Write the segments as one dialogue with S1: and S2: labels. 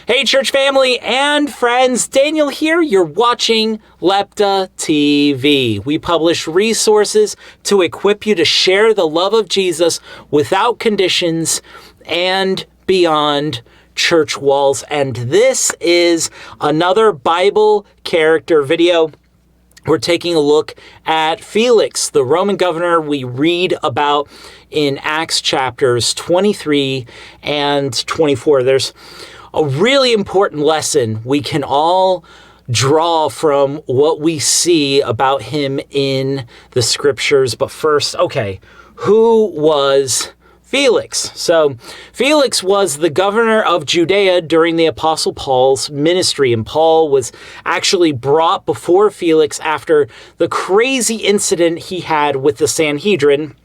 S1: Hey, church family and friends, Daniel here. You're watching Lepta TV. We publish resources to equip you to share the love of Jesus without conditions and beyond church walls. And this is another Bible character video. We're taking a look at Felix, the Roman governor we read about in Acts chapters 23 and 24. There's a really important lesson we can all draw from what we see about him in the scriptures. But first, who was Felix? So Felix was the governor of Judea during the Apostle Paul's ministry, and Paul was actually brought before Felix after the crazy incident he had with the Sanhedrin,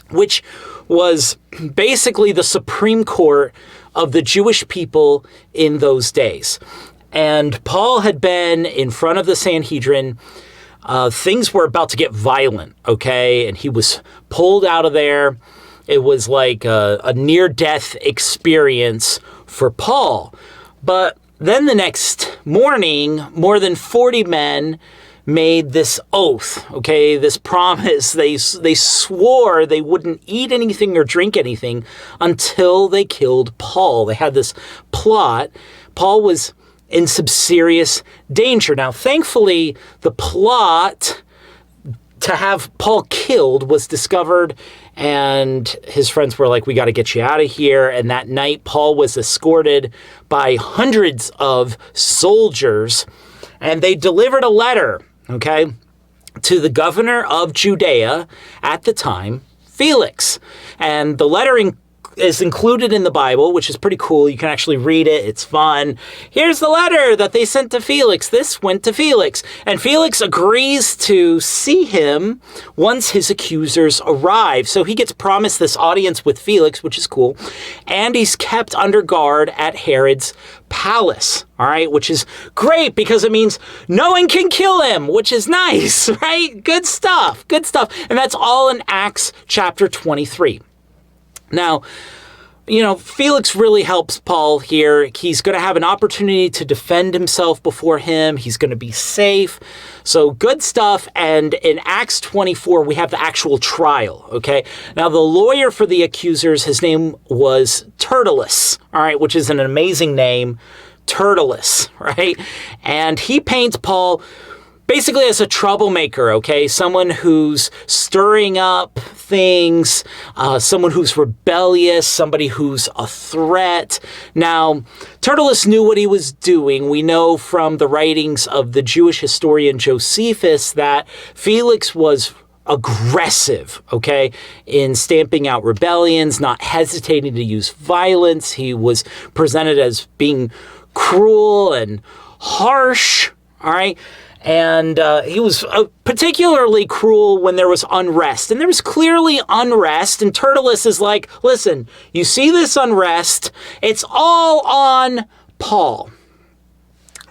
S1: which was basically the Supreme Court of the Jewish people in those days. And Paul had been in front of the Sanhedrin. Things were about to get violent, and he was pulled out of there. It was like a near-death experience for Paul. But then the next morning, more than 40 men made this oath, this promise. They swore they wouldn't eat anything or drink anything until they killed Paul. They had this plot. Paul was in some serious danger. Now, thankfully, the plot to have Paul killed was discovered, and his friends were like, we got to get you out of here. And that night, Paul was escorted by hundreds of soldiers, and they delivered a letter, to the governor of Judea at the time, Felix. And the letter is included in the Bible, which is pretty cool. You can actually read it. It's fun. Here's the letter that they sent to Felix. This went to Felix. And Felix agrees to see him once his accusers arrive. So he gets promised this audience with Felix, which is cool. And he's kept under guard at Herod's palace, which is great because it means no one can kill him, which is nice, right? Good stuff. And that's all in Acts chapter 23. Now, Felix really helps Paul here. He's going to have an opportunity to defend himself before him. He's going to be safe. So good stuff. And in Acts 24, we have the actual trial, Now, the lawyer for the accusers, his name was Tertullus, which is an amazing name, Tertullus, And he paints Paul basically as a troublemaker, someone who's stirring up things, someone who's rebellious, somebody who's a threat. Now, Tertullus knew what he was doing. We know from the writings of the Jewish historian Josephus that Felix was aggressive, in stamping out rebellions, not hesitating to use violence. He was presented as being cruel and harsh, And he was particularly cruel when there was unrest. And there was clearly unrest. And Tertullus is like, listen, you see this unrest? It's all on Paul.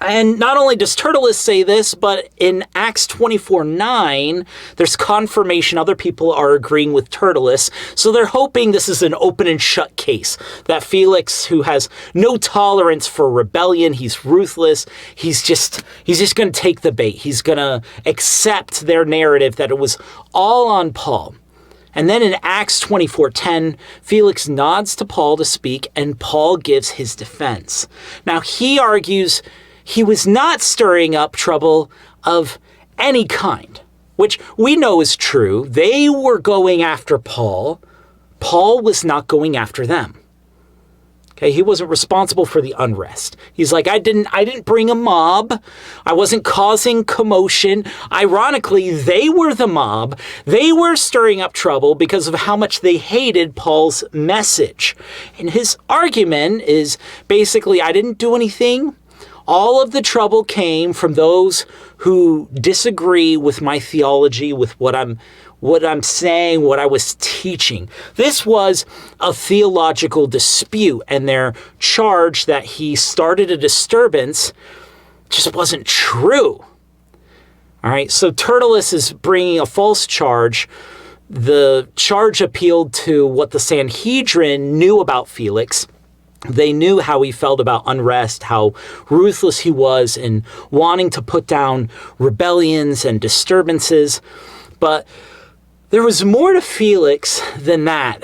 S1: And not only does Tertullus say this, but in Acts 24:9, there's confirmation other people are agreeing with Tertullus. So they're hoping this is an open and shut case, that Felix, who has no tolerance for rebellion, he's ruthless, he's just going to take the bait. He's going to accept their narrative that it was all on Paul. And then in Acts 24:10, Felix nods to Paul to speak, and Paul gives his defense. Now, he argues he was not stirring up trouble of any kind, which we know is true. They were going after Paul. Paul was not going after them. He wasn't responsible for the unrest. He's like, I didn't bring a mob. I wasn't causing commotion. Ironically, they were the mob. They were stirring up trouble because of how much they hated Paul's message. And his argument is basically, I didn't do anything. All of the trouble came from those who disagree with my theology, with what I'm saying, what I was teaching. This was a theological dispute, and their charge that he started a disturbance just wasn't true. So Tertullus is bringing a false charge. The charge appealed to what the Sanhedrin knew about Felix. They knew how he felt about unrest, how ruthless he was in wanting to put down rebellions and disturbances. But there was more to Felix than that.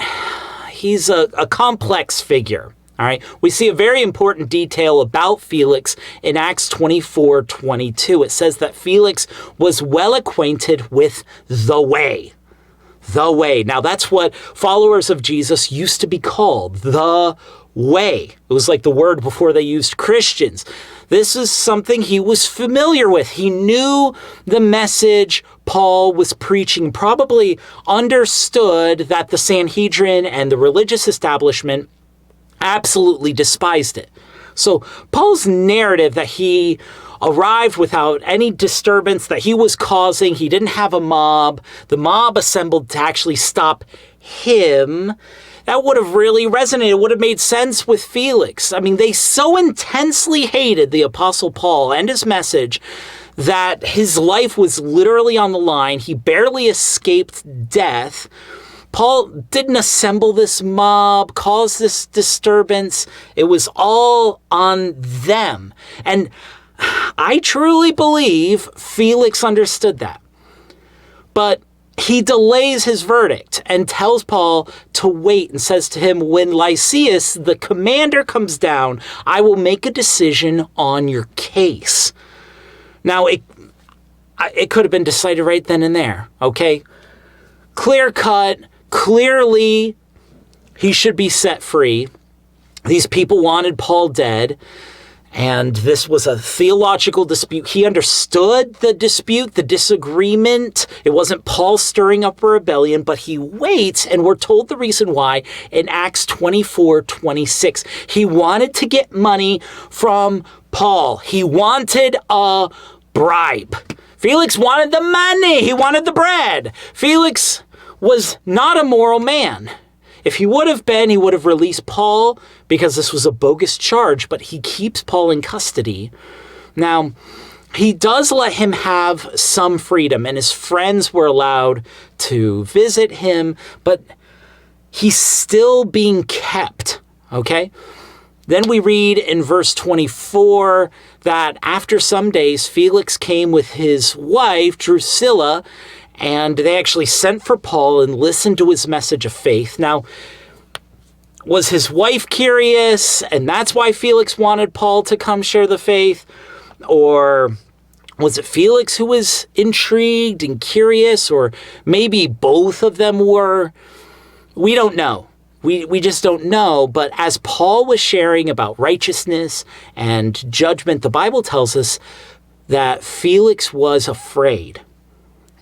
S1: He's a complex figure. All right. We see a very important detail about Felix in Acts 24:22. It says that Felix was well acquainted with the way. The way. Now, that's what followers of Jesus used to be called, the way. It was like the word before they used Christians. This is something he was familiar with. He knew the message Paul was preaching, probably understood that the Sanhedrin and the religious establishment absolutely despised it. So Paul's narrative that he arrived without any disturbance that he was causing, he didn't have a mob, the mob assembled to actually stop him, that would have really resonated. It would have made sense with Felix. I mean, they so intensely hated the Apostle Paul and his message that his life was literally on the line. He barely escaped death. Paul didn't assemble this mob, cause this disturbance. It was all on them. And I truly believe Felix understood that. But he delays his verdict and tells Paul to wait and says to him, when Lysias, the commander, comes down, I will make a decision on your case. Now, it could have been decided right then and there, okay? Clear cut, clearly he should be set free. These people wanted Paul dead. And this was a theological dispute. He understood the dispute, the disagreement. It wasn't Paul stirring up a rebellion, but he waits, and we're told the reason why in Acts 24:26. He wanted to get money from Paul. He wanted a bribe. Felix wanted the money. He wanted the bread. Felix was not a moral man. If he would have been, he would have released Paul because this was a bogus charge, but he keeps Paul in custody. Now, he does let him have some freedom, and his friends were allowed to visit him, but he's still being kept, okay? Then we read in verse 24 that after some days, Felix came with his wife, Drusilla, and they actually sent for Paul and listened to his message of faith. Now, was his wife curious, and that's why Felix wanted Paul to come share the faith? Or was it Felix who was intrigued and curious? Or maybe both of them were? We don't know. We just don't know. But as Paul was sharing about righteousness and judgment, the Bible tells us that Felix was afraid.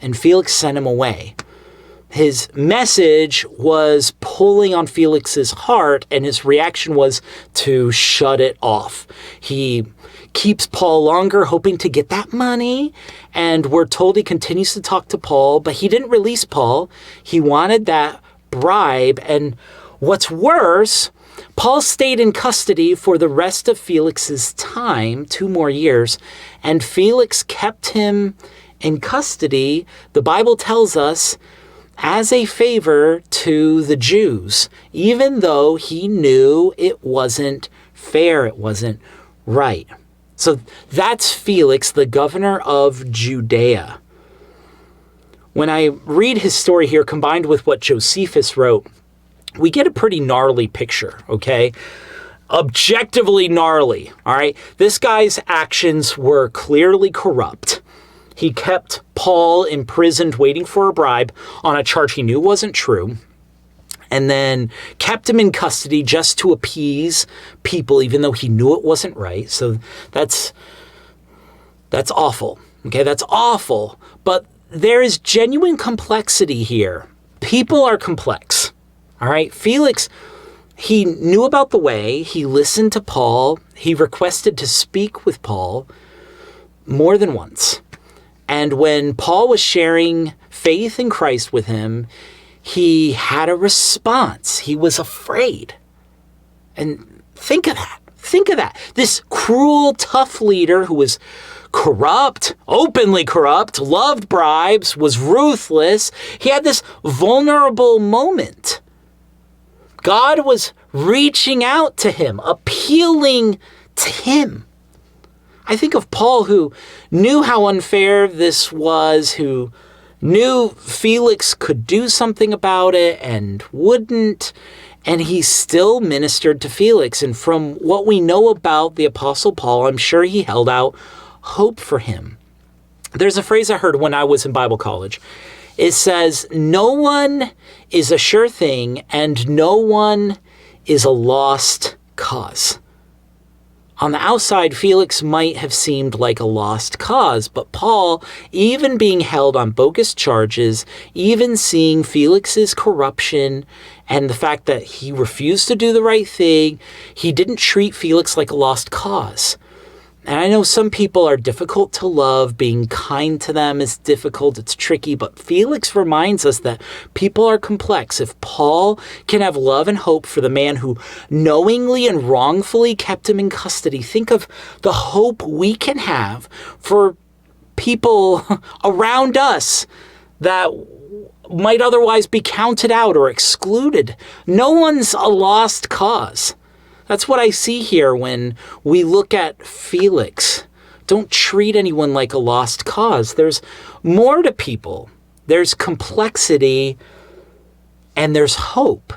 S1: And Felix sent him away. His message was pulling on Felix's heart, and his reaction was to shut it off. He keeps Paul longer, hoping to get that money, and we're told he continues to talk to Paul, but he didn't release Paul. He wanted that bribe, and what's worse, Paul stayed in custody for the rest of Felix's time, 2 more years, and Felix kept him in custody, the Bible tells us, as a favor to the Jews, even though he knew it wasn't fair, it wasn't right. So that's Felix, the governor of Judea. When I read his story here, combined with what Josephus wrote, we get a pretty gnarly picture, okay? Objectively gnarly, all right? This guy's actions were clearly corrupt. He kept Paul imprisoned waiting for a bribe on a charge he knew wasn't true, and then kept him in custody just to appease people, even though he knew it wasn't right. So that's awful. Okay, that's awful. But there is genuine complexity here. People are complex. All right, Felix, he knew about the way. He listened to Paul. He requested to speak with Paul more than once. And when Paul was sharing faith in Christ with him, he had a response. He was afraid. And think of that. Think of that. This cruel, tough leader who was corrupt, openly corrupt, loved bribes, was ruthless. He had this vulnerable moment. God was reaching out to him, appealing to him. I think of Paul, who knew how unfair this was, who knew Felix could do something about it and wouldn't, and he still ministered to Felix. And from what we know about the Apostle Paul, I'm sure he held out hope for him. There's a phrase I heard when I was in Bible college. It says, no one is a sure thing and no one is a lost cause. On the outside, Felix might have seemed like a lost cause, but Paul, even being held on bogus charges, even seeing Felix's corruption and the fact that he refused to do the right thing, he didn't treat Felix like a lost cause. And I know some people are difficult to love. Being kind to them is difficult. It's tricky. But Felix reminds us that people are complex. If Paul can have love and hope for the man who knowingly and wrongfully kept him in custody, think of the hope we can have for people around us that might otherwise be counted out or excluded. No one's a lost cause. That's what I see here when we look at Felix. Don't treat anyone like a lost cause. There's more to people. There's complexity and there's hope.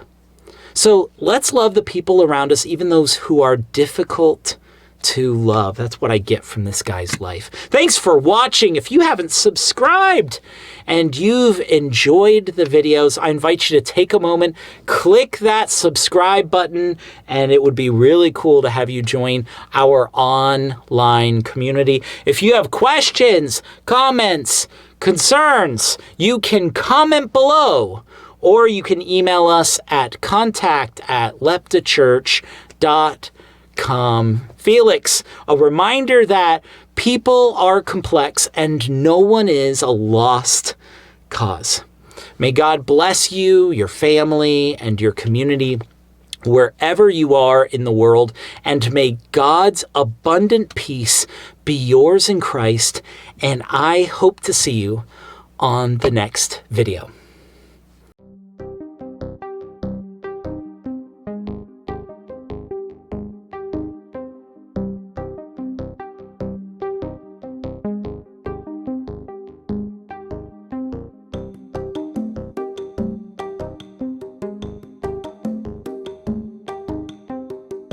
S1: So let's love the people around us, even those who are difficult to love. That's what I get from this guy's life. Thanks for watching. If you haven't subscribed and you've enjoyed the videos, I invite you to take a moment, click that subscribe button, and it would be really cool to have you join our online community. If you have questions, comments, concerns, you can comment below, or you can email us at contact@leptachurch.com. Felix, a reminder that people are complex and no one is a lost cause. May God bless you, your family, and your community wherever you are in the world, and may God's abundant peace be yours in Christ, and I hope to see you on the next video.